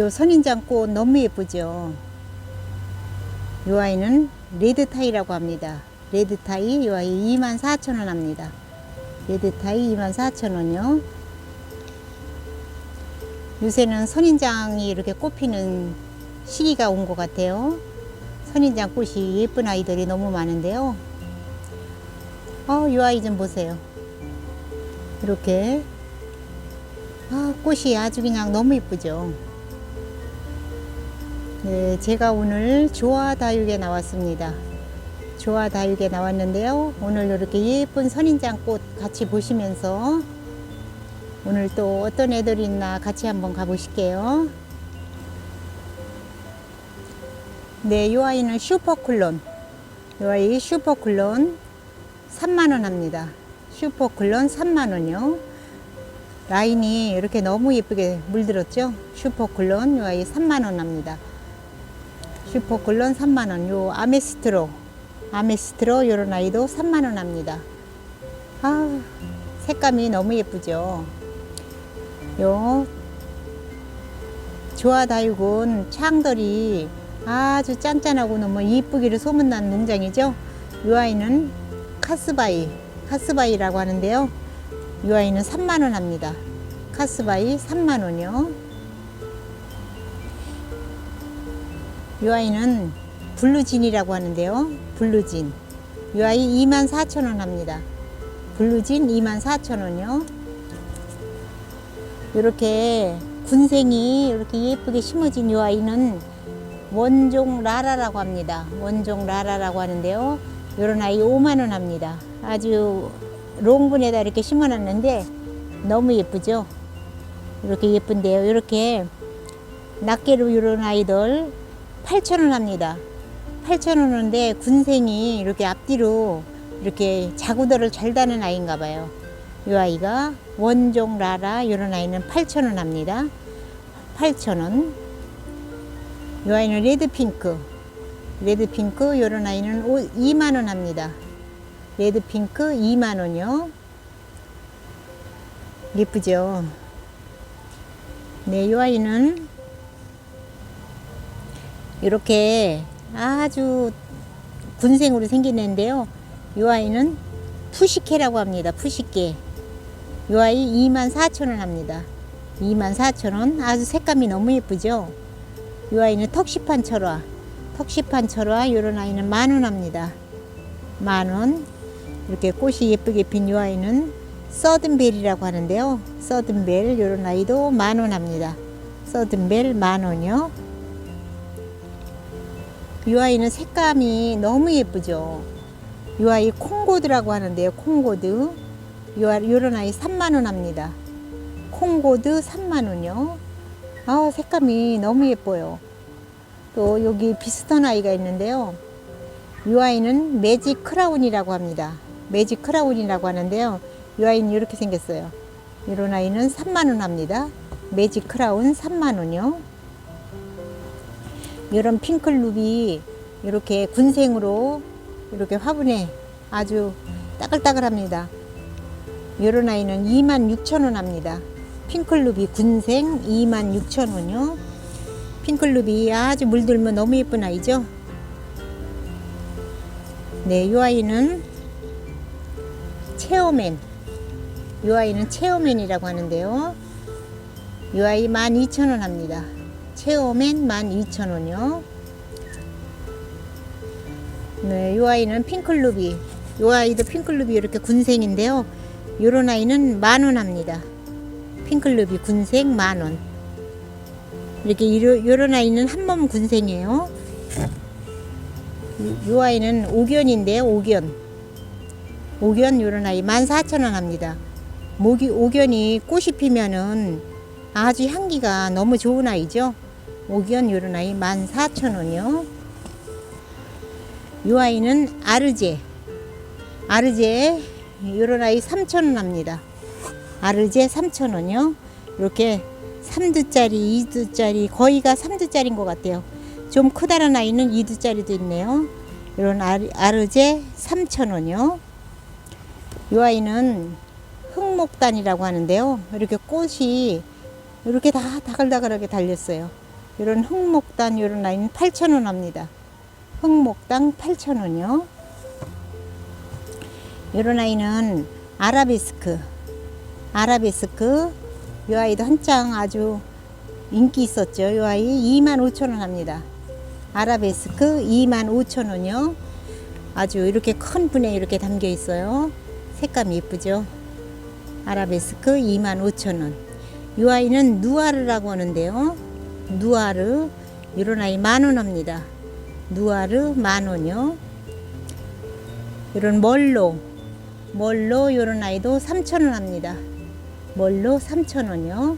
요 선인장꽃 너무 예쁘죠. 요 아이는 레드타이라고 합니다. 레드타이 요 아이 24,000원 합니다. 레드타이 24,000원이요. 요새는 선인장이 이렇게 꽃피는 시기가 온 것 같아요. 선인장 꽃이 예쁜 아이들이 너무 많은데요. 요 아이 좀 보세요. 이렇게 꽃이 아주 그냥 너무 예쁘죠. 네, 제가 오늘 조화다육에 나왔습니다. 조화다육에 나왔는데요. 오늘 이렇게 예쁜 선인장꽃 같이 보시면서 오늘 또 어떤 애들이 있나 같이 한번 가보실게요. 네, 이 아이는 슈퍼클론. 이 아이 슈퍼클론 3만원 합니다. 슈퍼클론 3만원이요. 라인이 이렇게 너무 예쁘게 물들었죠. 슈퍼클론 이 아이 3만원 합니다. 슈퍼클론 3만원. 요 아메스트로 요런 아이도 3만원 합니다. 색감이 너무 예쁘죠. 요 조화다육은 창들이 아주 짠짠하고 너무 이쁘기로 소문난 농장이죠. 이 아이는 카스바이라고 하는데요. 이 아이는 3만원 합니다. 카스바이 3만원이요. 이 아이는 블루진이라고 하는데요. 블루진 이 아이 24,000원 합니다. 블루진 24,000원이요. 이렇게 군생이 이렇게 예쁘게 심어진 이 아이는 원종 라라라고 합니다. 원종 라라라고 하는데요. 이런 아이 5만원 합니다. 아주 롱분에다 이렇게 심어 놨는데 너무 예쁘죠. 이렇게 예쁜데요. 이렇게 낱개로 이런 아이들 8,000원 합니다. 8,000원인데 군생이 이렇게 앞뒤로 이렇게 자구들을 잘 다는 아이인가 봐요. 이 아이가 원종 라라 이런 아이는 8,000원 합니다. 8,000원. 이 아이는 레드핑크 이런 아이는 2만원 합니다. 레드핑크 2만원이요. 예쁘죠. 네, 이 아이는 이렇게 아주 군생으로 생긴 애인데요. 이 아이는 푸시케라고 합니다. 푸시케. 이 아이 24,000원 합니다. 24,000원. 아주 색감이 너무 예쁘죠. 이 아이는 턱시판 철화 이런 아이는 10,000원 합니다. 10,000원. 이렇게 꽃이 예쁘게 핀 이 아이는 서든벨이라고 하는데요. 서든벨 이런 아이도 10,000원 합니다. 서든벨 10,000원이요. 이 아이는 색감이 너무 예쁘죠. 이 아이 콩고드라고 하는데요. 콩고드 이런 아이 3만원 합니다. 콩고드 3만원이요. 색감이 너무 예뻐요. 또 여기 비슷한 아이가 있는데요. 이 아이는 매직 크라운이라고 합니다. 매직 크라운이라고 하는데요. 이 아이는 이렇게 생겼어요. 이런 아이는 3만원 합니다. 매직 크라운 3만원이요. 이런 핑클루비 이렇게 군생으로 이렇게 화분에 아주 따글따글합니다. 이런 아이는 26,000원 합니다. 핑클루비 군생 26,000원이요. 핑클루비 아주 물들면 너무 예쁜 아이죠. 네, 이 아이는 체어맨. 이 아이는 체어맨이라고 하는데요. 이 아이 12,000원 합니다. 체어맨 12,000원이요. 네, 이 아이는 핑클루비. 이 아이도 핑클루비 이렇게 군생인데요. 이런 아이는 10,000원 합니다. 핑클루비 군생 10,000원. 이렇게 이런 아이는 한몸 군생이에요. 이 아이는 옥연인데요. 옥연 이런 아이 14,000원 합니다. 옥연이 꽃이 피면은 아주 향기가 너무 좋은 아이죠. 옥연 이런 아이 14,000원이요. 이 아이는 아르제 이런 아이 3,000원 합니다. 아르제 3,000원이요. 이렇게 3두짜리 2두짜리 거의가 3두짜리인 것 같아요. 좀 크다란 아이는 2두짜리도 있네요. 이런 아르제 3,000원이요. 이 아이는 흑목단이라고 하는데요. 이렇게 꽃이 이렇게 다 다글다글하게 달렸어요. 이런 흑목단 이런 아이는 8,000원 합니다. 흑목단 8,000원이요. 이런 아이는 아라베스크. 이 아이도 한창 아주 인기 있었죠. 이 아이 25,000원 합니다. 아라베스크 25,000원이요. 아주 이렇게 큰 분에 이렇게 담겨 있어요. 색감이 예쁘죠. 아라베스크 25,000원. 이 아이는 누아르라고 하는데요. 누아르 이런 아이 10,000원 합니다. 누아르 10,000원이요. 이런 멀로 이런 아이도 3,000원 합니다. 멀로 3,000원이요.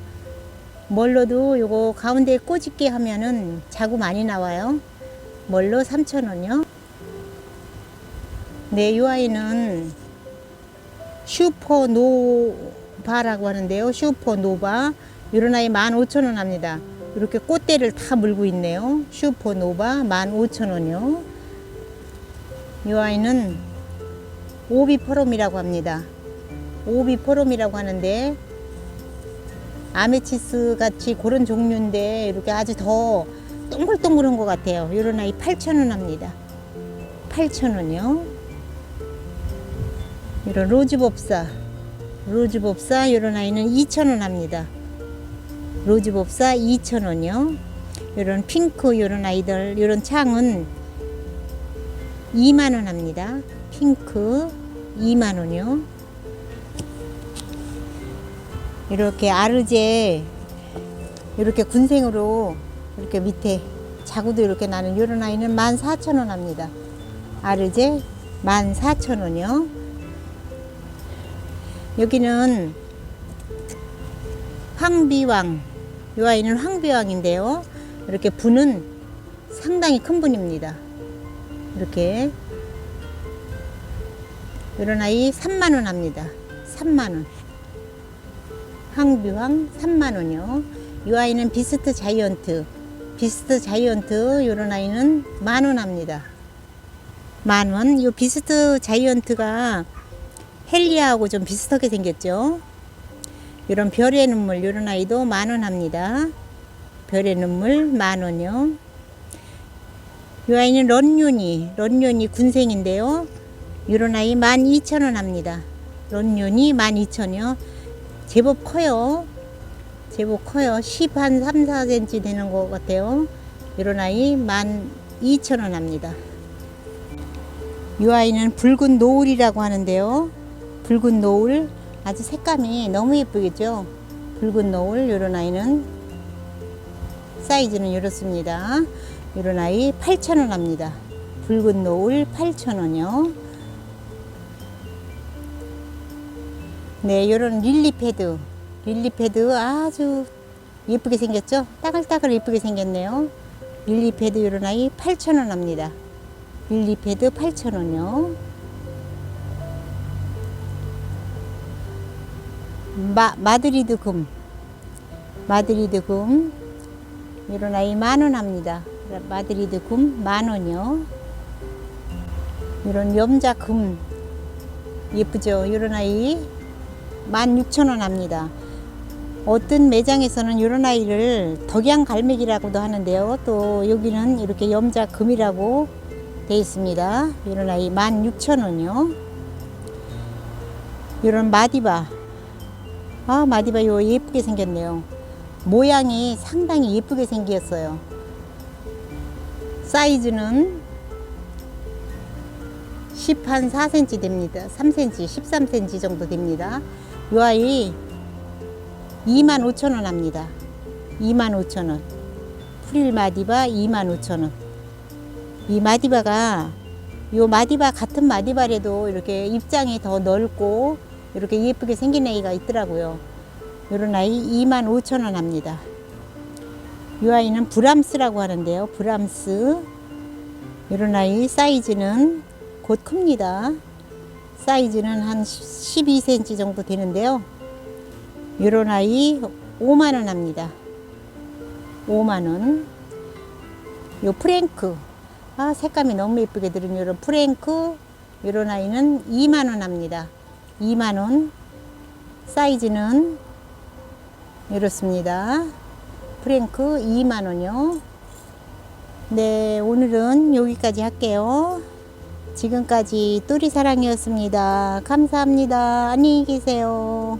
멀로도 요거 가운데 꼬집게 하면은 자구 많이 나와요. 멀로 3,000원이요. 네, 요 아이는 슈퍼노바라고 하는데요. 슈퍼노바 이런 아이 15,000원 합니다. 이렇게 꽃대를 다 물고 있네요. 슈퍼노바 15,000원이요. 이 아이는 오비포럼이라고 합니다. 오비포럼이라고 하는데 아메치스 같이 그런 종류인데 이렇게 아주 더 동글동글한 것 같아요. 이런 아이 8,000원 합니다. 8,000원이요. 이런 로즈법사 이런 아이는 2,000원 합니다. 로즈법사 2,000원이요. 이런 핑크 이런 아이들 이런 창은 20,000원 합니다. 핑크 20,000원이요. 이렇게 아르제 이렇게 군생으로 이렇게 밑에 자구도 이렇게 나는 이런 아이는 14,000원 합니다. 아르제 14,000원이요. 여기는 황비왕. 이 아이는 황비왕인데요. 이렇게 분은 상당히 큰 분입니다. 이렇게 이런 아이 30,000원 합니다. 30,000원. 황비왕 30,000원이요. 이 아이는 비스트 자이언트 이런 아이는 10,000원 합니다. 10,000원. 이 비스트 자이언트가 헬리아하고 좀 비슷하게 생겼죠. 이런 별의 눈물 이런 아이도 10,000원 합니다. 별의 눈물 10,000원이요. 이 아이는 런윤이 군생인데요. 이런 아이 12,000원 합니다. 런윤이 12,000원이요. 제법 커요. 10 한 3, 4cm 되는 것 같아요. 이런 아이 12,000원 합니다. 이 아이는 붉은 노을이라고 하는데요. 붉은 노을 아주 색감이 너무 예쁘겠죠. 붉은 노을 이런 아이는 사이즈는 이렇습니다. 이런 아이 8,000원 합니다. 붉은 노을 8,000원이요. 네, 이런 릴리패드 아주 예쁘게 생겼죠. 따글따글 예쁘게 생겼네요. 릴리패드 이런 아이 8,000원 합니다. 릴리패드 8,000원이요. 마드리드 금 이런 아이 10,000원 합니다. 마드리드 금 10,000원이요. 이런 염자 금 예쁘죠. 이런 아이 16,000원 합니다. 어떤 매장에서는 이런 아이를 덕양 갈매기라고도 하는데요. 또 여기는 이렇게 염자 금이라고 되어 있습니다. 이런 아이 16,000원이요. 이런 마디바 요 예쁘게 생겼네요. 모양이 상당히 예쁘게 생겼어요. 사이즈는 10 한 4cm 됩니다. 3cm, 13cm 정도 됩니다. 이 아이 25,000원 합니다. 25,000원. 프릴 마디바 25,000원. 이 마디바가 요 마디바 같은 마디바라도 이렇게 입장이 더 넓고 이렇게 예쁘게 생긴 아이가 있더라고요. 이런 아이 25,000원 합니다. 이 아이는 브람스라고 하는데요. 브람스. 이런 아이 사이즈는 곧 큽니다. 사이즈는 한 12cm 정도 되는데요. 이런 아이 50,000원 합니다. 50,000원. 요 프랭크. 색감이 너무 예쁘게 들은 이런 프랭크. 이런 아이는 20,000원 합니다. 20,000원. 사이즈는 이렇습니다. 프랭크 2만 원이요. 네, 오늘은 여기까지 할게요. 지금까지 또리사랑이었습니다. 감사합니다. 안녕히 계세요.